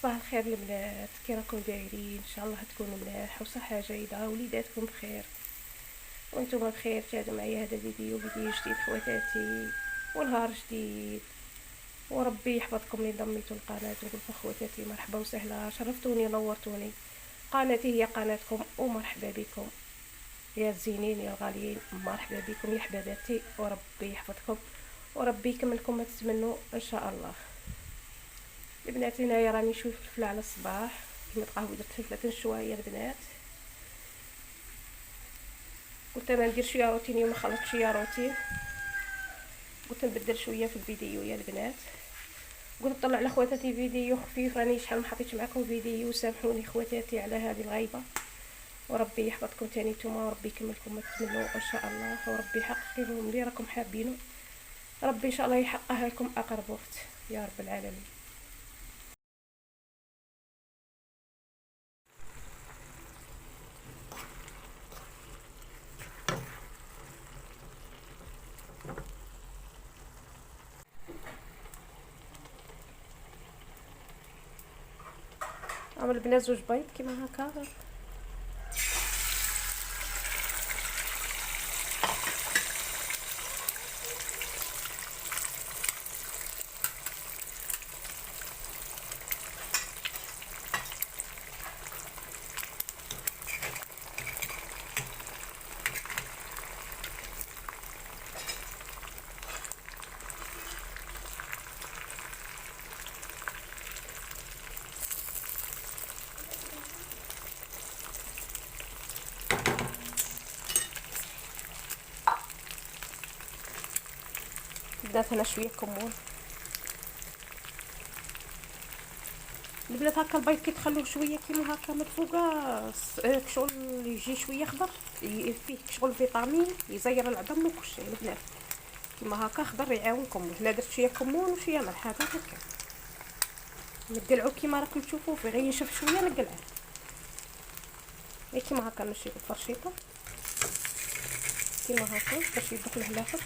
صباح الخير البنات، كي راكم دايرين؟ ان شاء الله تكونوا ملاح وصحه جيده وليداتكم بخير وانتم بخير. تابعوا معايا هذا فيديو جديد خواتاتي ونهار جديد، وربي يحفظكم اللي ضميتوا القناه. نقول خواتاتي مرحبا وسهلا، شرفتوني نورتوني. قناتي هي قناتكم ومرحبا بكم يا الزينين يا الغاليين، مرحبا بكم يا حباباتي، وربي يحفظكم وربي يكملكم ما تتمنوا ان شاء الله. البنات هنايا راني نشوي فلفل على الصباح، كما تلقاو درت فلفله شويه البنات. قلت انا ندير شويه روتين اليوم، خلطت شويه روتين، قلت نبدل شويه في الفيديو يا البنات. قلت نطلع على خواتاتي فيديو خفيف، راني شحال ما حطيتش معكم فيديو، سامحوني خواتاتي على هذه الغيبه. وربي يحفظكم تاني نتوما، وربي يكملكم ما تتمنوا ان شاء الله، وربي يحقق لكم اللي راكم حابينه، ربي ان شاء الله يحققها لكم اقرب وقت يا رب العالمين. عمل البنات زوج بيض كيما هكا. بدات هنا شويه كمون البنات. هكا البيض كي تخلوه شويه كيما هكا من فوقه كشغل يجي شويه خضر، فيه كشغل فيتامين يزير العظم وكلشي البنات. كيما هكا خضر يعاونكم. هنا درت شويه كمون وشويه ملح هكا نقلعو كيما راكم تشوفوا فيه، غير ينشف شويه نقلعه. كيما هكا نمشي بالفرشيطه كيما هكا باش يدخل الهلافه.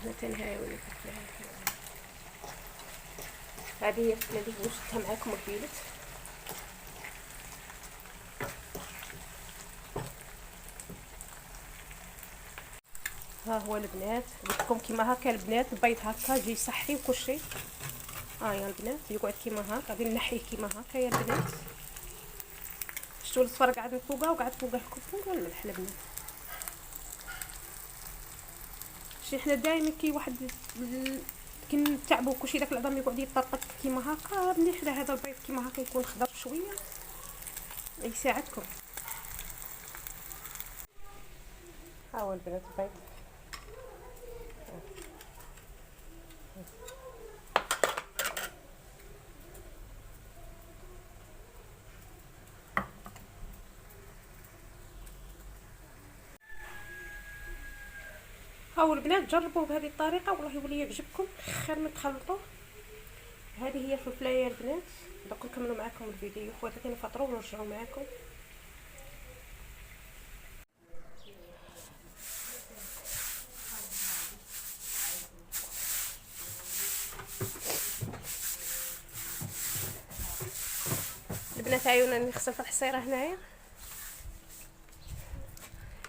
هنا تنهايوني هذه هي الفلفله اللي وشتها معاكم وكيلت. ها هو البنات، قلت لكم كيما هكا البنات البيض هكا يجي صحي وكلشي. يا البنات يقعد كيما هكا، غادي نحيه كيما هكا يا البنات. شفتوا الصفر قاعد من فوقه وقاعد فوقه الكفور والملح البنات. شي حنا دائما كي واحد كي نتعبوا كلشي داك العظم يقعد يطرطق كيما هكا، مليح هذا البيض كيما هكا يكون خضر شويه يساعدكم. ها هو البنات البيض. هاو البنات جربوا بهذه الطريقه والله يولي يعجبكم خير من تخلطوه. هذه هي الفلفلايه البنات. دوك نكملوا معكم الفيديو خواتاتي، نفطروا ونرجعوا معكم. البنات عيونا نغسل في الحصيره هنايا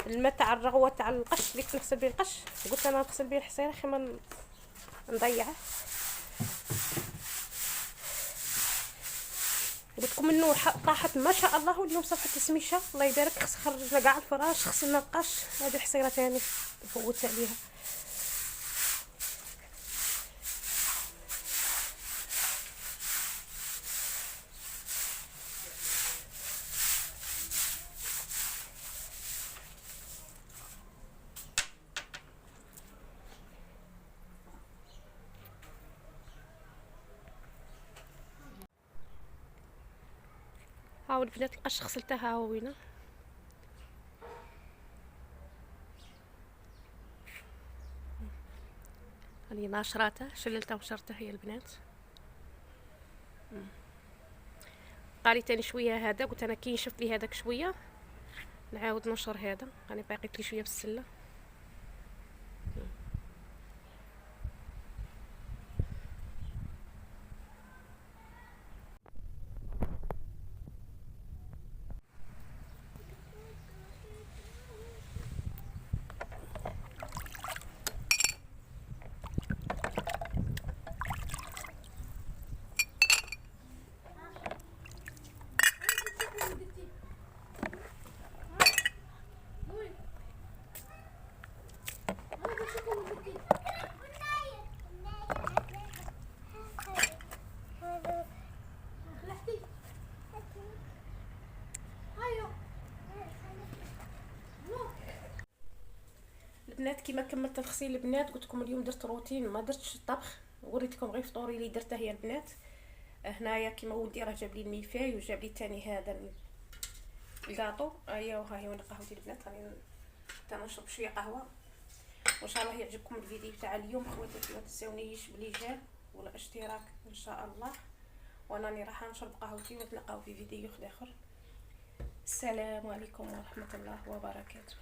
الماء تاع الرغوه تاع القش اللي كنت نغسل به القش، قلت انا نغسل به الحصيره خير ما نضيعه. قلت لكم النور طاحت ما شاء الله، واليوم صفحه السميشه الله يبارك، خرجنا كاع الفراش غسلنا القش. هذه حصيره ثاني فوت عليها. هاو البنات القش غسلتها وينه. هاني ناشراته شللتها ونشرتها هي البنات. قالي تاني شويه هذا، قلت انا كي نشف لي هذاك شويه نعاود نشر هذا، راني باقيت لي شويه بالسله. البنات كيما كملت الغسيل البنات، قلت لكم اليوم درت روتين، ما درتش الطبخ، وريتكم غير فطوري اللي درته هي البنات. هنايا كيما ولدي راه جاب لي الميفاي وجاب لي تاني هذا الكاطو. ايوا ها هي وانا قهوتي البنات، راني حتى نشرب شويه قهوه. وان شاء الله يعجبكم الفيديو تاع اليوم خواتاتي، ما تنساونيش بالإعجاب والاشتراك ان شاء الله. وانا راني راح نشرب قهوتي ونتلاقاو في فيديو اخر. السلام عليكم ورحمه الله وبركاته.